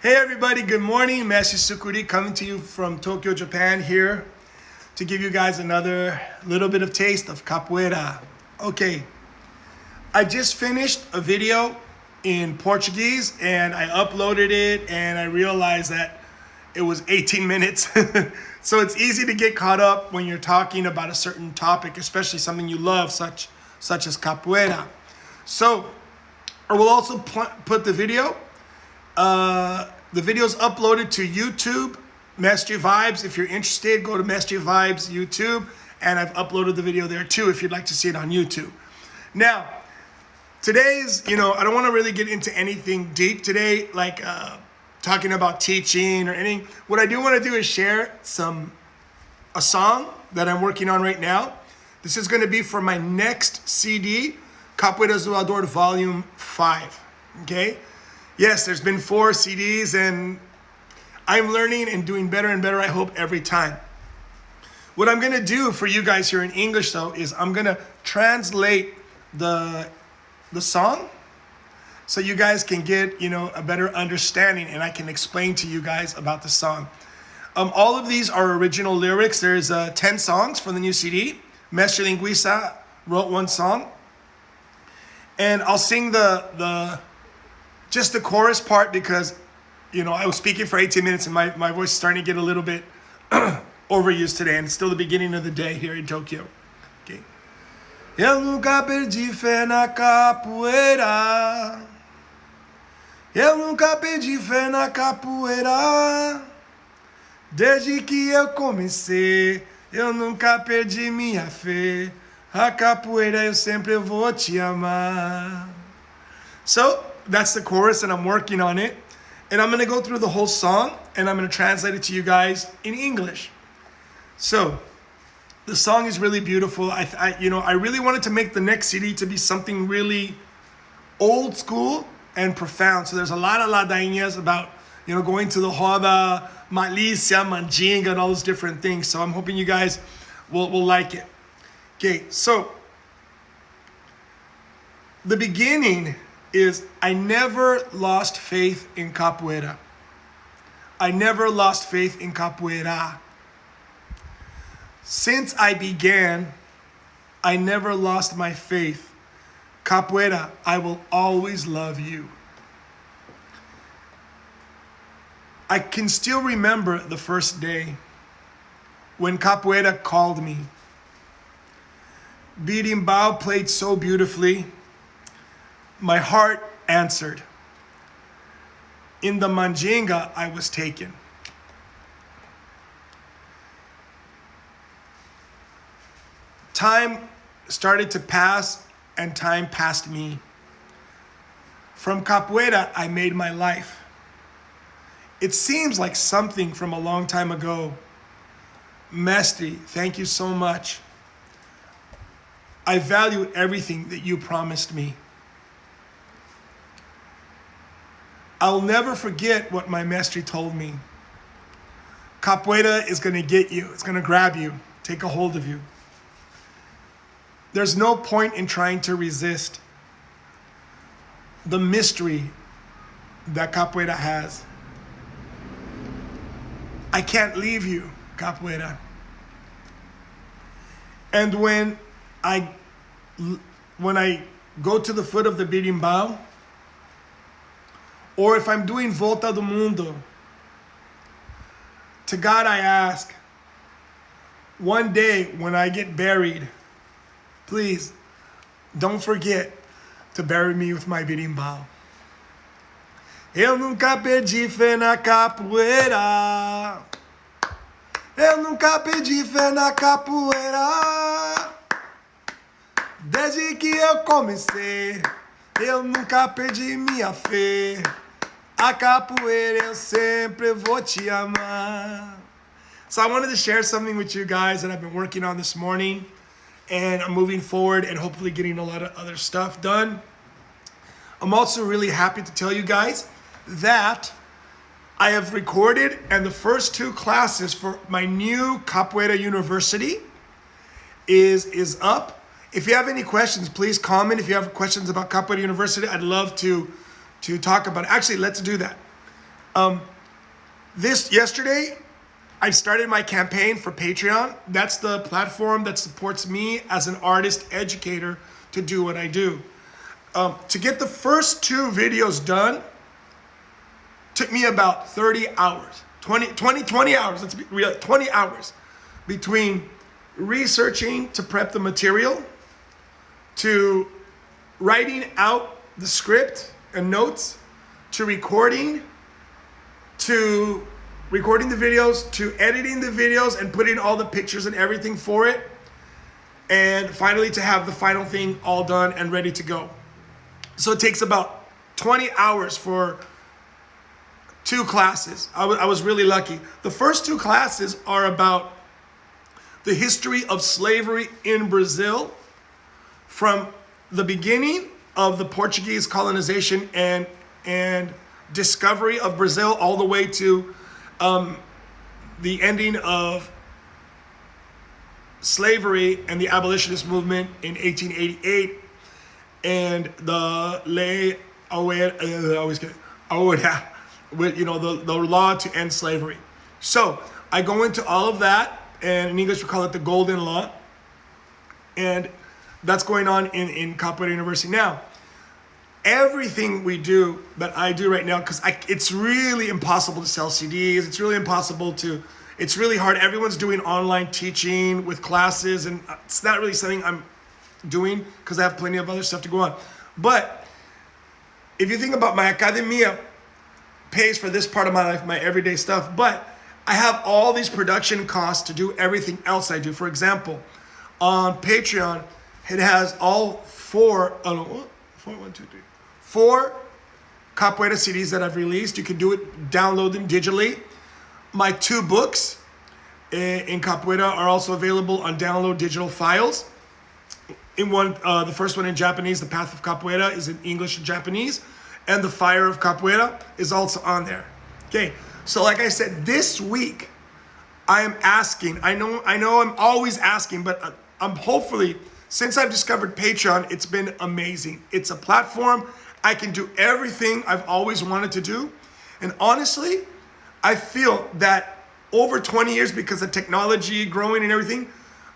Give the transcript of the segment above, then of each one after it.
Hey everybody, good morning. Mestre Sucuri coming to you from Tokyo, Japan here to give you guys another little bit of taste of capoeira. Okay, I just finished a video in Portuguese and I uploaded it and I realized that it was 18 minutes. So it's easy to get caught up when you're talking about a certain topic, especially something you love, such as capoeira. So I will also put the video. The video's uploaded to YouTube, Mestre Vibes. If you're interested, go to Mestre Vibes YouTube, and I've uploaded the video there too if you'd like to see it on YouTube. Now, today's, I don't want to really get into anything deep today, like talking about teaching or anything. What I do want to do is share a song that I'm working on right now. This is going to be for my next CD, Capoeira Zoador Volume 5, okay? Yes, there's been 4 CDs and I'm learning and doing better and better, I hope, every time. What I'm going to do for you guys here in English, though, is I'm going to translate the song so you guys can get, a better understanding and I can explain to you guys about the song. All of these are original lyrics. There's 10 songs from the new CD. Mestre Linguiça wrote 1 song. And I'll sing just the chorus part because, I was speaking for 18 minutes and my voice is starting to get a little bit overused today. And it's still the beginning of the day here in Tokyo. Okay. Eu nunca perdi fé na capoeira. Eu nunca perdi fé na capoeira. Desde que eu comecei, eu nunca perdi minha fé. A capoeira eu sempre vou te amar. So, that's the chorus and I'm working on it. And I'm going to go through the whole song and I'm going to translate it to you guys in English. So, the song is really beautiful. I really wanted to make the next CD to be something really old school and profound. So there's a lot of ladainhas about, going to the roda, malícia, mandinga, and all those different things. So I'm hoping you guys will like it. Okay, so the beginning is I never lost faith in capoeira. I never lost faith in capoeira. Since I began, I never lost my faith. Capoeira, I will always love you. I can still remember the first day when capoeira called me. Birimbau played so beautifully. My heart answered. In the mandinga, I was taken. Time started to pass and time passed me. From capoeira, I made my life. It seems like something from a long time ago. Mestre, thank you so much. I value everything that you promised me. I'll never forget what my mestre told me. Capoeira is going to get you. It's going to grab you, take a hold of you. There's no point in trying to resist the mystery that capoeira has. I can't leave you, capoeira. And when I go to the foot of the birimbau, or if I'm doing Volta do Mundo, to God I ask, one day when I get buried, please don't forget to bury me with my birimbau. Eu nunca perdi fé na capoeira. Eu nunca perdi fé na capoeira. Desde que eu comecei, eu nunca perdi minha fé. A capoeira eu sempre vou te amar. So I wanted to share something with you guys that I've been working on this morning. And I'm moving forward and hopefully getting a lot of other stuff done. I'm also really happy to tell you guys that I have recorded and the first 2 classes for my new Capoeira University is up. If you have any questions, please comment. If you have questions about Capoeira University, I'd love to talk about it. Actually, let's do that. Yesterday, I started my campaign for Patreon. That's the platform that supports me as an artist educator to do what I do. To get the first 2 videos done took me about 30 hours, 20 hours, let's be real, 20 hours between researching to prep the material, to writing out the script and notes, to recording the videos, to editing the videos and putting all the pictures and everything for it, and finally to have the final thing all done and ready to go. So it takes about 20 hours for 2 classes. I was really lucky. The first 2 classes are about the history of slavery in Brazil from the beginning of the Portuguese colonization and discovery of Brazil all the way to the ending of slavery and the abolitionist movement in 1888 and the lei the law to end slavery. So I go into all of that, and in English we call it the Golden Law, and that's going on in Capoeira University now. Everything we do that I do right now, because it's really impossible to sell CDs. It's really hard. Everyone's doing online teaching with classes, and it's not really something I'm doing because I have plenty of other stuff to go on. But if you think about my academia pays for this part of my life, my everyday stuff, but I have all these production costs to do everything else I do. For example, on Patreon, it has all 4 Capoeira CDs that I've released. You can download them digitally. My 2 books in Capoeira are also available on download digital files. The first one in Japanese, The Path of Capoeira, is in English and Japanese, and The Fire of Capoeira is also on there. Okay, so like I said, this week I am asking. I know I'm always asking, but I'm hopefully, since I've discovered Patreon, it's been amazing. It's a platform I can do everything I've always wanted to do. And honestly, I feel that over 20 years, because of technology growing and everything,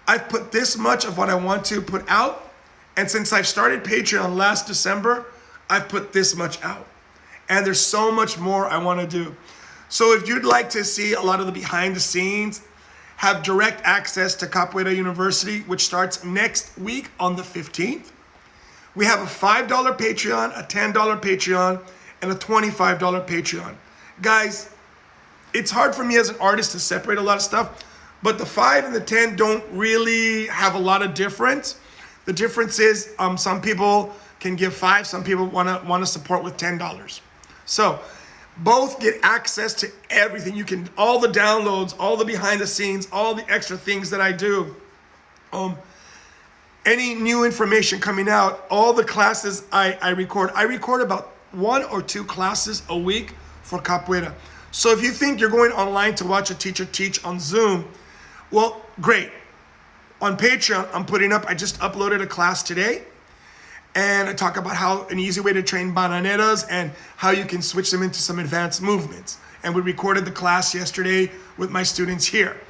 I've put this much of what I want to put out. And since I've started Patreon last December, I've put this much out. And there's so much more I want to do. So if you'd like to see a lot of the behind the scenes, have direct access to Capoeira University, which starts next week on the 15th. We have a $5 Patreon, a $10 Patreon, and a $25 Patreon. Guys, it's hard for me as an artist to separate a lot of stuff, but the 5 and the 10 don't really have a lot of difference. The difference is some people can give 5, some people want to support with $10. So both get access to everything. You can, all the downloads, all the behind the scenes, all the extra things that I do. Any new information coming out, all the classes I record. I record about 1 or 2 classes a week for Capoeira. So if you think you're going online to watch a teacher teach on Zoom, well, great. On Patreon, I'm putting up, I just uploaded a class today. And I talk about how an easy way to train bananeras and how you can switch them into some advanced movements. And we recorded the class yesterday with my students here.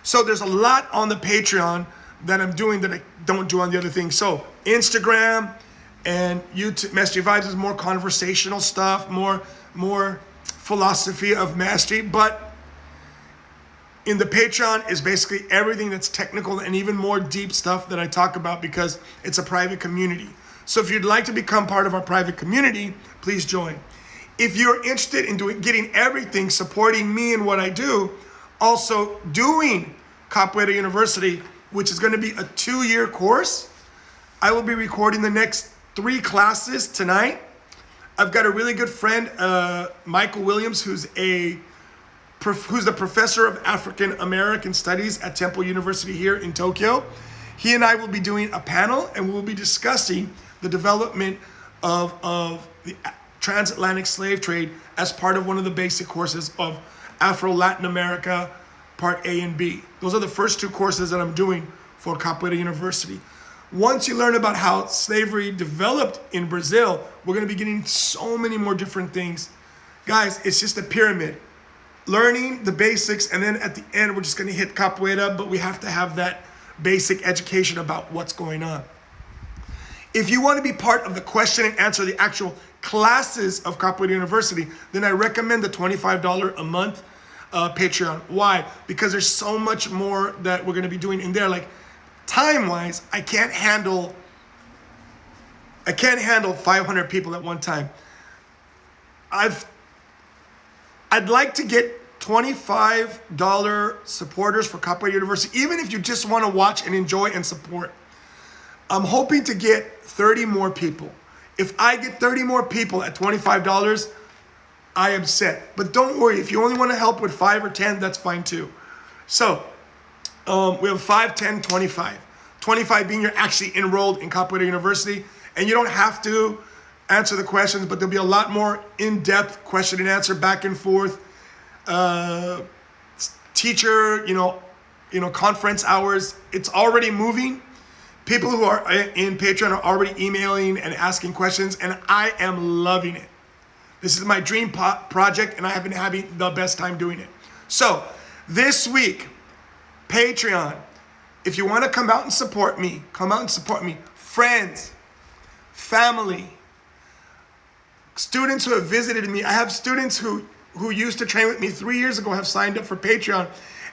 So there's a lot on the Patreon that I'm doing that I don't do on the other things. So Instagram and YouTube, Mestre Vibes is more conversational stuff, more philosophy of mastery. But in the Patreon is basically everything that's technical and even more deep stuff that I talk about because it's a private community. So if you'd like to become part of our private community, please join. If you're interested in getting everything, supporting me and what I do, also doing Capoeira University, which is going to be a 2-year course. I will be recording the next 3 classes tonight. I've got a really good friend, Michael Williams, who's the professor of African American Studies at Temple University here in Tokyo. He and I will be doing a panel, and we'll be discussing the development of the transatlantic slave trade as part of one of the basic courses of Afro-Latin America, Part A and B. Those are the first 2 courses that I'm doing for Capoeira University. Once you learn about how slavery developed in Brazil, we're going to be getting so many more different things. Guys, it's just a pyramid. Learning the basics, and then at the end, we're just gonna hit capoeira, but we have to have that basic education about what's going on. If you want to be part of the question and answer, the actual classes of Capoeira University, then I recommend the $25 a month Patreon. Why? Because there's so much more that we're going to be doing in there. Like time-wise, I can't handle 500 people at one time. I'd like to get $25 supporters for Capoeira University, even if you just want to watch and enjoy and support. I'm hoping to get 30 more people. If I get 30 more people at $25, I am set. But don't worry, if you only want to help with 5 or 10, that's fine too. So we have 5, 10, 25. 25 being you're actually enrolled in Capoeira University, and you don't have to answer the questions, but there'll be a lot more in-depth question and answer, back and forth, teacher, conference hours. It's already moving. People who are in Patreon are already emailing and asking questions, and I am loving it. This is my dream project, and I have been having the best time doing it. So this week, Patreon, if you want to come out and support me, come out and support me. Friends, family, students who have visited me. I have students who used to train with me 3 years ago have signed up for Patreon.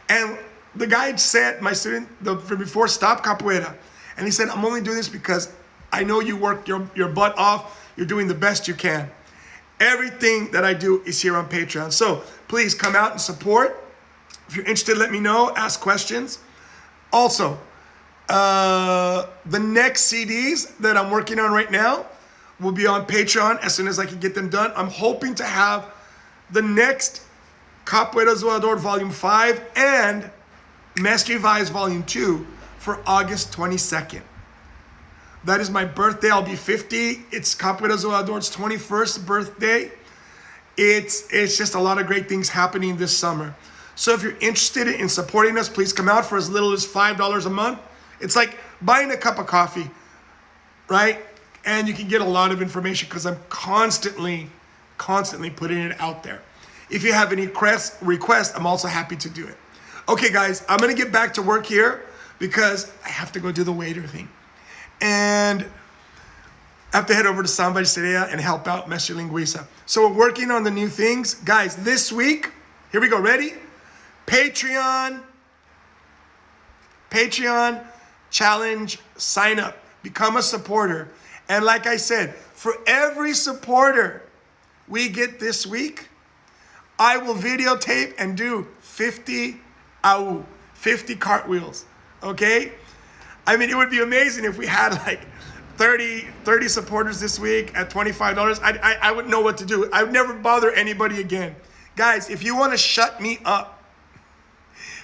And the guy said, my student from before stopped Capoeira, and he said, I'm only doing this because I know you work your butt off. You're doing the best you can. Everything that I do is here on Patreon. So please come out and support. If you're interested, let me know. Ask questions. Also, the next CDs that I'm working on right now will be on Patreon as soon as I can get them done. I'm hoping to have the next Capoeira Zoador Volume 5 and Mestre Vaz Volume 2 for August 22nd. That is my birthday. I'll be 50. It's Capoeira Zoador's 21st birthday. It's just a lot of great things happening this summer. So if you're interested in supporting us, please come out for as little as $5 a month. It's like buying a cup of coffee, right? And you can get a lot of information because I'm constantly putting it out there. If you have any requests, I'm also happy to do it. Okay, guys, I'm going to get back to work here because I have to go do the waiter thing. And I have to head over to Samba de Sereia and help out Mestre Linguiça. So we're working on the new things. Guys, this week, here we go. Ready? Patreon challenge, sign up, become a supporter. And like I said, for every supporter we get this week, I will videotape and do 50 cartwheels, okay? I mean, it would be amazing if we had like 30 supporters this week at $25. I wouldn't know what to do. I would never bother anybody again. Guys, if you want to shut me up,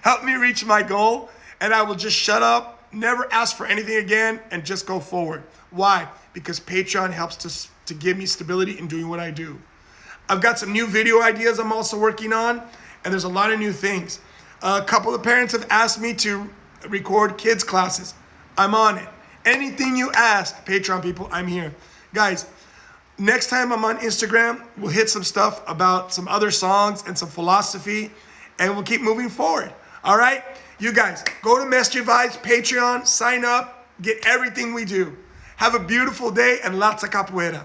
help me reach my goal, and I will just shut up, never ask for anything again, and just go forward. Why? Because Patreon helps to give me stability in doing what I do. I've got some new video ideas I'm also working on, and there's a lot of new things. A couple of parents have asked me to record kids classes. I'm on it. Anything you ask, Patreon people, I'm here. Guys, next time I'm on Instagram, we'll hit some stuff about some other songs and some philosophy, and we'll keep moving forward. All right? You guys, go to Mestre Vaz Patreon, sign up, get everything we do. Have a beautiful day and lots of capoeira.